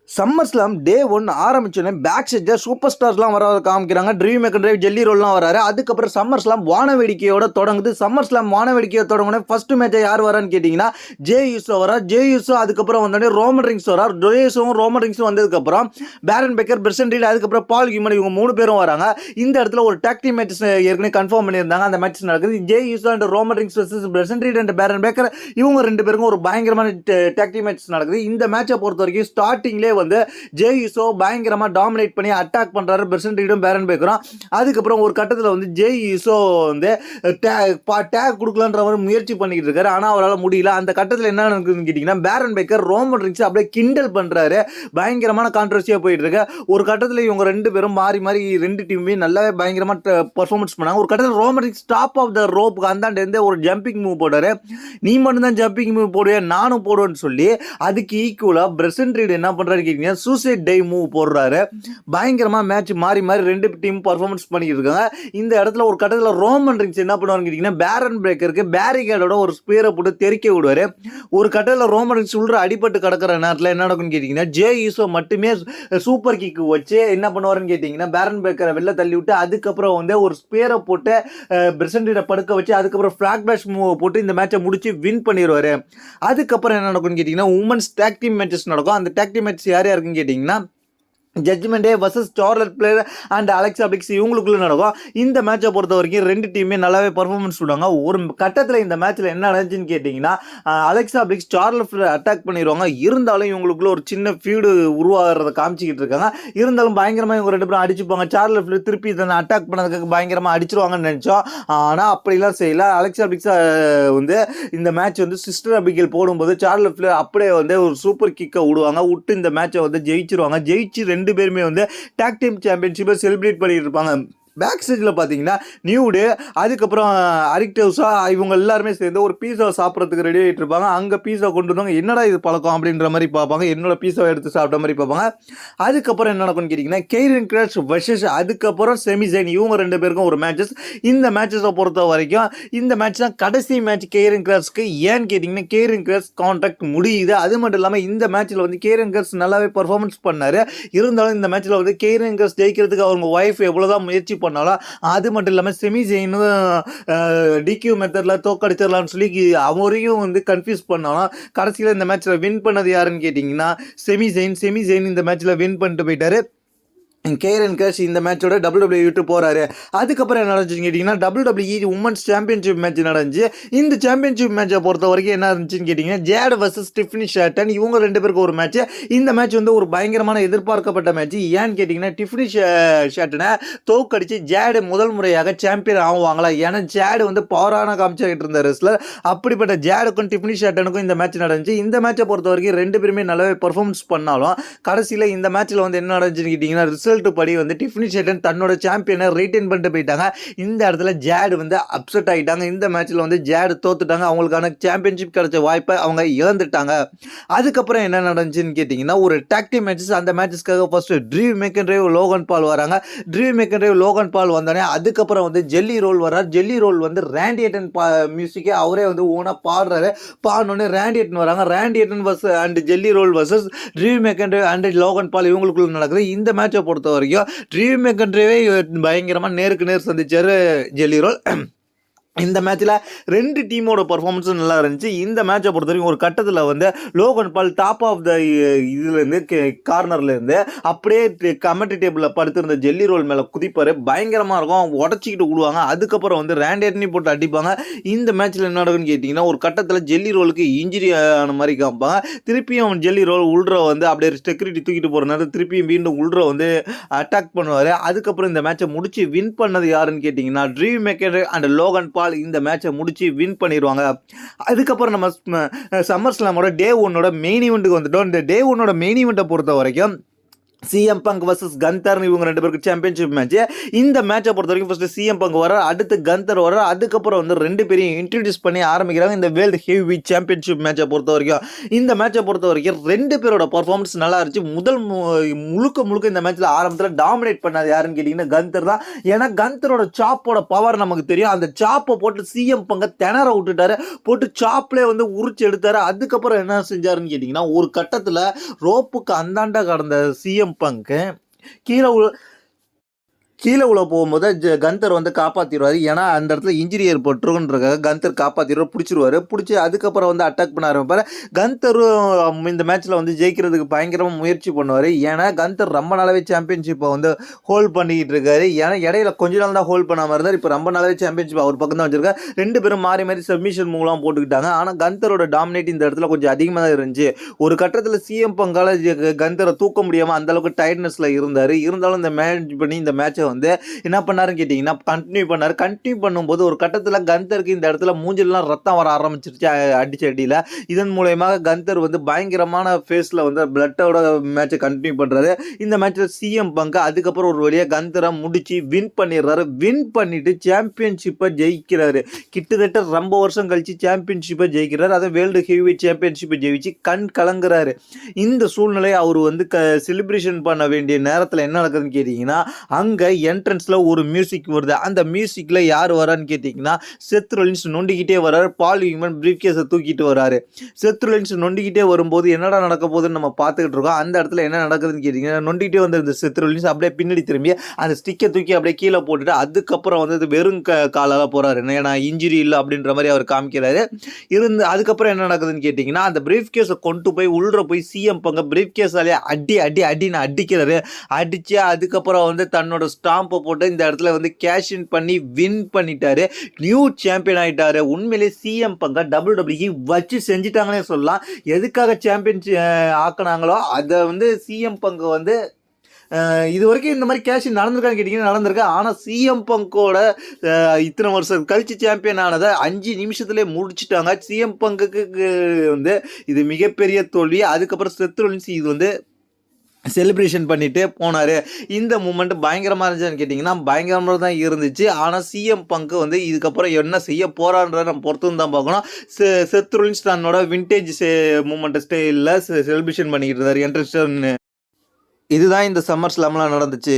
Summer slam டே 1 ஆரம்பிச்சோன்னே back ஸ்டேஜில் super ஸ்டார்ஸ்லாம் வர காமிக்கிறாங்க. ட்ரீம் மேக்கர் டிரைவ் ஜெல்லி ரோல்லாம் வராரு. அதுக்கப்புறம் சம்மர் ஸ்லாம் வானவேடிக்கையோட தொடங்குது. சம்மர் ஸ்லாம் வானவேடிக்கையோட தொடங்கினே ஃபர்ஸ்ட் மேட்சை யார் வரான்னு கேட்டிங்கன்னா ஜே யூசோ வரார். ஜே யூசோ அதுக்கப்புறம் வந்தோடனே ரோமன் ரிங்ஸ் வரார். ஜே யூசோவும் ரோமன் ரிங்ஸும் வந்ததுக்கப்புறம் பேரன் பேக்கர், பிரசன் ரீட், அதுக்கப்புறம் பால் ஹியூமன், இவங்க 3 பேரும் வராங்க. இந்த இடத்துல ஒரு டாக் டீம் மேட்ச் ஏற்கனவே கன்ஃபார்ம் பண்ணியிருந்தாங்க. அந்த மேட்ச் நடக்குது. Jey Uso and Roman Reigns versus Bronson Reed and Bron Breakker, இவங்க 2 பேருக்கும் ஒரு பயங்கரமான டாக் டீம் மேட்ச் நடக்குது. இந்த மேட்சை பொறுத்த வரைக்கும் ஸ்டார்டிங்லேயே வந்து ஜே யூசோ பயங்கரமா டாமினேட் பண்ணி அட்டாக் பண்றாரு பிரசன் ரீடும் பேரன் பேக்கரும். அதுக்கப்புறம் ஒரு கட்டத்தில் வந்து ஜே யூசோ வந்து டேக் கொடுக்கலான்ற மாதிரி முயற்சி பண்ணிக்கிட்டு இருக்காரு. ஆனால் அவரால் முடியல. அந்த கட்டத்தில் என்ன நடக்குதுன்னு கேட்டிங்கன்னா பரன் பேக்கர் ரோமன் ரிங்ஸ் அப்படியே கிண்டல் பண்றாரு. பயங்கரமான கான்ட்ரவர்சியா போயிட்டு இருக்கு. ஒரு கட்டத்தில் இவங்க 2 பேரும் மாறி மாறி 2 டீமுமே நல்லாவே பயங்கரமா பர்ஃபார்மன்ஸ் பண்ணாங்க. ஒரு கட்டத்தில் Roman Reigns top of the ரோப்புக்கு அந்தாண்ட இருந்து ஒரு ஜம்பிங் மூவ் போட்டாரு. நீ மட்டும் தான் ஜம்பிங் மூவ் போடுவேன், நானும் போடுவேன்னு சொல்லி அதுக்கு ஈக்குவலா பிரசன் ரீட் என்ன பண்றாரு கேட்டீங்கன்னா சூசைட் டை மூவ் போடுறாரு. பயங்கரமா மேட்ச் மாறி மாறி 2 டீம் பர்ஃபார்மன்ஸ் பண்ணிட்டு இருக்காங்க. இந்த இடத்துல ஒரு கட்டத்தில் ரோமன் ரிங்ஸ் என்ன பண்ணுவாருன்னு கேட்டீங்கன்னா பேரன் பிரேக்கருக்கு பேரிகேடோட ஒரு ஸ்பீரை போட்டு தெறிக்க விடுவாரு. ஒரு கட்டத்தில் ரோமன் ரிங்ஸ் உள்ள அடிபட்டு கிடக்கிற நேரத்தில் என்ன நடக்கும்னு கேட்டீங்கன்னா ஜே யூசோ மட்டுமே சூப்பர் கிக் வச்சு என்ன பண்ணுவாருன்னு கேட்டீங்கன்னா பேரன் பிரேக்கரை வெளில தள்ளி விட்டு அதுக்கப்புறம் வந்து ஒரு ஸ்பீரை போட்டு பிரசன்டீட படுக்க வச்சு அதுக்கப்புறம் ஃபிளாக் பேஷ் மூவ் போட்டு இந்த மேட்சை முடிச்சு வின் பண்ணிடுவாரு. அதுக்கப்புறம் என்ன நடக்கும்னு கேட்டீங்கன்னா உமன்ஸ் டாக் டீம் மேட்சஸ் நடக்கும். அந்த டாக் டீம் மேட்ச் யார் யாருக்குன்னு கேட்டீங்கன்னா Judgment Day versus Charlotte Flair and Alexa Bliss இவங்களுக்குள்ள நடக்கும். இந்த மேட்சை பொறுத்த வரைக்கும் 2 டீமே நல்லாவே பர்ஃபார்மன்ஸ் பண்ணுவாங்க. ஒரு கட்டத்தில் இந்த மேட்ச்சில் என்ன நடந்துச்சுன்னு கேட்டிங்கன்னா அலெக்சா பிளிக்ஸ் சார்லட் பிளேயர் அட்டாக் பண்ணிடுவாங்க. இருந்தாலும் இவங்களுக்குள்ள ஒரு சின்ன ஃபீடு உருவாகிறத காமிச்சிக்கிட்டு இருக்காங்க. இருந்தாலும் பயங்கரமாக இவங்க 2 பேரும் அடிச்சுப்பாங்க. சார்லட் பிளேயர் திருப்பி இதை அட்டாக் பண்ணதுக்கு பயங்கரமாக அடிச்சிருவாங்கன்னு நினச்சோம். ஆனால் அப்படிலாம் செய்யல. அலெக்சா பிளிக்ஸ் வந்து இந்த மேட்ச் வந்து சிஸ்டர் அபிகேல் போடும்போது சார்லட் பிளேயர் அப்படியே வந்து ஒரு சூப்பர் கிக்கை விடுவாங்க. விட்டு இந்த மேட்சை வந்து ஜெயிச்சிருவாங்க. ஜெயிச்சு 2 பேருமே வந்து டாக் டீம் சாம்பியன்ஷிப்பை செலிப்ரேட் பண்ணிட்டு இருப்பாங்க. பேக் ஸ்டேஜில் பார்த்தீங்கன்னா நியூடு அதுக்கப்புறம் அரிக்டவ்ஸா இவங்க எல்லாருமே சேர்ந்து ஒரு பீஸா சாப்பிட்றதுக்கு ரெடி ஆகிட்டு இருப்பாங்க. அங்கே பீஸா கொண்டு வந்தாங்க. என்னடா இது பழக்கம் அப்படின்ற மாதிரி பார்ப்பாங்க. என்னோட பீஸாவை எடுத்து சாப்பிட்ட மாதிரி பார்ப்பாங்க. அதுக்கப்புறம் என்ன நடக்கும்னு கேட்டிங்கன்னா கெய்ரன் கிராஷ் வர்சஸ் அதுக்கப்புறம் செமிசைன், இவங்க 2 பேருக்கும் ஒரு மேட்சஸ். இந்த மேட்சஸை பொறுத்த வரைக்கும் இந்த மேட்ச் தான் கடைசி மேட்ச் கெய்ரன் கிராஷ்க்கு. ஏன்னு கேட்டிங்கன்னா கெய்ரன் கிராஷ் கான்ட்ராக்ட் முடியுது. அது மட்டும் இல்லாமல் இந்த மேட்ச்சில் வந்து கெய்ரன் கிராஷ் நல்லாவே பர்ஃபார்மன்ஸ் பண்ணார். இருந்தாலும் இந்த மேட்ச்சில் வந்து கெய்ரன் கிராஷ் ஜெயிக்கிறதுக்கு அவங்க ஒய்ஃப் எவ்வளோதான் முயற்சி பண்ணாலும் அது மட்டும் இல்லாமல் செமிசைனும் டிக்யூ மெத்தடில் தோக்கடிச்சிடலாம்னு சொல்லி அவரையும் வந்து கன்ஃபியூஸ் பண்ணாலும் கடைசியில் இந்த மேட்ச்சில் வின் பண்ணது யாருன்னு கேட்டிங்கன்னா செமிசைன் இந்த மேட்ச்சில் வின் பண்ணிட்டு போயிட்டாரு. கெய்ரன் கிராஷ் இந்த மேட்சோட WWE போகிறாரு. அதுக்கப்புறம் என்ன நடந்துச்சுன்னு கேட்டிங்கன்னா WWE உமன்ஸ் சாம்பியன்ஷிப் மேட்ச் நடந்துச்சு. இந்த சாம்பியன்ஷிப் மேட்சை பொறுத்த வரைக்கும் என்ன இருந்துச்சுன்னு கேட்டிங்கன்னா ஜேட் வர்சஸ் டிஃப்னி ஷேட்டன், இவங்க 2 பேருக்கு ஒரு மேட்ச். இந்த மேட்ச் வந்து ஒரு பயங்கரமான எதிர்பார்க்கப்பட்ட மேட்ச். ஏன்னு கேட்டிங்கன்னா டிஃப்னி ஷேட்டனை தோக்கடிச்சு ஜேடு முதல் முறையாக சாம்பியன் ஆகுவாங்களா? ஏன்னா ஜேடு வந்து பவரான காமிச்சிட்டு இருந்த ரெஸ்லர். அப்படிப்பட்ட ஜேடுக்கும் டிஃப்னி ஷேட்டனுக்கும் இந்த மேட்ச் நடந்துச்சு. இந்த மேட்சை பொறுத்த வரைக்கும் 2 பேருமே நல்லாவே பர்ஃபார்மன்ஸ் பண்ணாலும் கடைசியில் இந்த மேட்ச்சில் வந்து என்ன நடந்துச்சுன்னு கேட்டிங்கன்னா ரிசல்ட் படி வந்து டிஃப்னி ஷேட்டன் தன்னோட சாம்பியனை ரீட்டைன் பண்ணிட்டு போயிட்டாங்க. இந்த இடத்துல ஜேடு வந்து அப்செட் ஆகிட்டாங்க. இந்த மேட்ச்சில் வந்து ஜேடு தோத்துட்டாங்க. அவங்களுக்கான சாம்பியன்ஷிப் கிடைச்ச வாய்ப்பை அவங்க இழந்துட்டாங்க. அதுக்கப்புறம் என்ன நடந்துச்சுன்னு கேட்டிங்கன்னா ஒரு டாக் டீம் மேட்சஸ். அந்த மேட்சஸ்க்காக ஃபர்ஸ்ட் ட்ரீவ் மெக்கன்ட்ரேவ் லோகன் பால் வராங்க. ட்ரீவ் மெக்கன்ட்ரேவ் லோகன் பால் வந்தோடனே அதுக்கப்புறம் வந்து ஜெல்லி ரோல் வர்றார். ஜெல்லி ரோல் வந்து ராண்டி ஆர்டன் மியூசிக்கே அவரே வந்து ஓனாக பாடுறாரு. பாடினோடனே ராண்டி ஆர்டன் வராங்க. Randy Orton versus and Jelly Roll versus Drew McIntyre and Logan Paul இவங்களுக்குள்ள நடக்குது. இந்த மேட்சை பொறுத்த வரைக்கும் ட்ரீவ் மெக்கன்ட்ரேவே பயங்கரமா நேருக்கு நேர் சந்திச்சாரு ஜெல்லி ரோல். இந்த மேட்ச்சில் 2 டீமோட பர்ஃபார்மன்ஸும் நல்லா இருந்துச்சு. இந்த மேட்சை பொறுத்த வரைக்கும் ஒரு கட்டத்தில் வந்து Logan Paul top of the இதுலேருந்து கார்னர்லேருந்து அப்படியே கமெண்ட்ரி டேபிளில் படுத்திருந்த ஜெல்லி ரோல் மேலே குதிப்பார். பயங்கரமாக இருக்கும். உடச்சிக்கிட்டு விடுவாங்க. அதுக்கப்புறம் வந்து ரேண்டேட்னி போட்டு அடிப்பாங்க. இந்த மேட்ச்சில் என்ன நடக்குன்னு கேட்டிங்கன்னா ஒரு கட்டத்தில் ஜெல்லி ரோலுக்கு இன்ஜுரி ஆன மாதிரி காமிப்பாங்க. திருப்பியும் ஜெல்லி ரோல் உள்ற வந்து அப்படியே செக்யூரிட்டி தூக்கிட்டு போகிற நேரம் திருப்பியும் மீண்டும் உள்ற வந்து அட்டாக் பண்ணுவார். அதுக்கப்புறம் இந்த மேட்சை முடிச்சு வின் பண்ணது யாருன்னு கேட்டிங்கன்னா ட்ரீவ் மெக்கன்ட்ரே அண்ட் லோகன் பால் இந்த மேட்சை முடிச்சு வின் பண்ணிடுவாங்க. அதுக்கப்புறம் நம்ம சம்மர் ஸ்லாமோட டே 1 மெயின் ஈவெண்ட்டுக்கு வந்துட்டோம். இந்த டே 1 மெயின் ஈவெண்ட்டை பொறுத்த வரைக்கும் சிஎம் பங்க் வர்சஸ் கந்தர் இவங்க 2 பேருக்கு சாம்பியன்ஷிப் மேட்ச். இந்த மேட்சை பொறுத்த வரைக்கும் ஃபர்ஸ்ட் சிஎம் பங்க் வர, அடுத்து கந்தர் வர, அதுக்கப்புறம் வந்து 2 பேரையும் இன்ட்ரடியூஸ் பண்ணி ஆரம்பிக்கிறாங்க இந்த வேர்ல்டு ஹெவி சாம்பியன்ஷிப் மேட்சை பொறுத்த வரைக்கும். இந்த மேட்சை பொறுத்த வரைக்கும் 2 பேரோட பர்ஃபார்மன்ஸ் நல்லா இருந்துச்சு. முழுக்க இந்த மேட்ச்ல ஆரம்பத்தில் டாமினேட் பண்ணது யாருன்னு கேட்டீங்கன்னா கந்தர் தான். ஏன்னா கந்தரோட சாப்போட பவர் நமக்கு தெரியும். அந்த சாப்பை போட்டு சிஎம் பங்க திணற விட்டுட்டாரு, போட்டு சாப்லேயே வந்து உரிச்சு எடுத்தாரு. அதுக்கப்புறம் என்ன செஞ்சாருன்னு கேட்டீங்கன்னா, ஒரு கட்டத்தில் ரோப்புக்கு அந்தாண்டா கடந்த சிஎம் பங்கு கீழே உள்ள போகும்போது கந்தர் வந்து காப்பாற்றிடுவார். ஏன்னா அந்த இடத்துல இன்ஜுரி ஏற்பட்டுருன்றக்காக கந்தர் காப்பாற்றிடுவார், பிடிச்சிருவார். பிடிச்சி அதுக்கப்புறம் வந்து அட்டாக் பண்ண ஆரம்பிப்பார். கந்தரும் இந்த மேட்ச்சில் வந்து ஜெயிக்கிறதுக்கு பயங்கரமாக முயற்சி பண்ணுவார். ஏன்னா கந்தர் ரொம்ப நாளாவே சாம்பியன்ஷிப்பை வந்து ஹோல்ட் பண்ணிக்கிட்டு இருக்காரு. ஏன்னா இடையில கொஞ்ச நாள் தான் ஹோல்ட் பண்ணாமல் இருந்தார். இப்போ ரொம்ப நாளாவே சாம்பியன்ஷிப் அவர் பக்கம் தான் வச்சிருக்காரு. 2 பேரும் மாறி சப்மிஷன் மூவ்லாம் போட்டுக்கிட்டாங்க. ஆனால் கந்தரோட டாமினேட் இந்த இடத்துல கொஞ்சம் அதிகமாக தான் இருந்துச்சு. ஒரு கட்டத்தில் சிஎம் பங்கால கந்தரை தூக்க முடியாமல் அந்தளவுக்கு டயர்ட்னஸில் இருந்தார். இருந்தாலும் இந்த மேட்சை வந்து என்ன பண்ணாருன்னு கேட்டீங்கன்னா கண்டினியூ பண்ணும்போது ஒரு கட்டத்தில் கந்தருக்கு இந்த இடத்துல மூஞ்சிலாம் ரத்தம் வர ஆரம்பிச்சிருச்சு அடிச்ச அடியில். இதன் மூலயமாக கந்தர் வந்து பயங்கரமான ஃபேஸில் வந்து பிளட்டோட மேட்சை கண்டினியூ பண்ணுறாரு. இந்த மேட்சில் சிஎம் பங்க் அதுக்கப்புறம் ஒரு வழியாக கந்தரை முடிச்சு வின் பண்ணிடுறாரு. வின் பண்ணிட்டு சாம்பியன்ஷிப்பை ஜெயிக்கிறாரு. கிட்டத்தட்ட ரொம்ப வருஷம் கழிச்சு சாம்பியன்ஷிப்பை ஜெயிக்கிறாரு. அதை வேர்ல்டு ஹெவி சாம்பியன்ஷிப்பை ஜெயிச்சு கண் கலங்குறாரு. இந்த சூழ்நிலையை அவர் வந்து செலிப்ரேஷன் பண்ண வேண்டிய நேரத்தில் என்ன நடக்குதுன்னு கேட்டீங்கன்னா, அங்கே என்ட்ரன்ஸில் ஒரு மியூசிக் வருது. அந்த மியூசிக்கில் யார் வரான்னு கேட்டிங்கன்னா, செத் ரொலின்ஸ் நொண்டிக்கிட்டே வர்றாரு. பால் ஹியூமன் பிரீஃப் கேஸை தூக்கிட்டு வராரு. செத் ரொலின்ஸ் நொண்டிக்கிட்டே வரும்போது என்னடா நடக்க போகுதுன்னு நம்ம பார்த்துக்கிட்டு இருக்கோம். அந்த இடத்துல என்ன நடக்குதுன்னு கேட்டிங்கன்னா, நொண்டிக்கிட்டே வந்து இந்த செத் ரொலின்ஸ் அப்படியே பின்னாடி திரும்பி அந்த ஸ்டிக்கை தூக்கி அப்படியே கீழே போட்டுட்டு அதுக்கப்புறம் வந்து வெறும் காலால் போகிறாரு. ஏன்னா இன்ஜுரி இல்லை அப்படின்ற மாதிரி அவர் காமிக்கிறாரு. அதுக்கப்புறம் என்ன நடக்குதுன்னு கேட்டிங்கன்னா, அந்த பிரீஃப் கேஸை கொண்டு போய் உள்ள போய் சிஎம் பங்க பிரீஃப் கேஸாலே அடின்னு அடிக்கிறாரு. அடித்து அதுக்கப்புறம் வந்து தன்னோட ஸ்டாம்பை போட்டு இந்த இடத்துல வந்து கேஷ் இன் பண்ணி வின் பண்ணிட்டாரு. நியூ சாம்பியன் ஆகிட்டாரு. உண்மையிலே சிஎம் பங்கை WWE வச்சு செஞ்சுட்டாங்கன்னே சொல்லலாம். எதுக்காக சாம்பியன் ஆக்கினாங்களோ அதை வந்து சிஎம் பங்கு வந்து இது வரைக்கும் இந்த மாதிரி கேஷ் நடந்திருக்கான்னு கேட்டிங்கன்னா நடந்திருக்கு. ஆனால் சிஎம் பங்கோட இத்தனை வருஷம் கழிச்சு சாம்பியன் ஆனதை 5 நிமிஷத்துலேயே முடிச்சுட்டாங்க. சிஎம் பங்குக்கு வந்து இது மிகப்பெரிய தோல்வி. அதுக்கப்புறம் செத் ரொலின்ஸ் இது வந்து செலிப்ரேஷன் பண்ணிட்டு போனார். இந்த மூமெண்ட் பயங்கரமாக இருந்துச்சுன்னு கேட்டிங்கன்னா பயங்கரமாக தான் இருந்துச்சு. ஆனால் சிஎம் பங்கு வந்து இதுக்கப்புறம் என்ன செய்ய போகிறான்றதை நம்ம பொறுத்து தான் பார்க்கணும். செத் ரொலின்ஸ் தன்னோட விண்டேஜ் மூமெண்ட் ஸ்டைலில் செலிப்ரேஷன் பண்ணிக்கிட்டு இருந்தார் என்ட்ரன்ஸ். இதுதான் இந்த சம்மர் ஸ்லாம்லாம் நடந்துச்சு.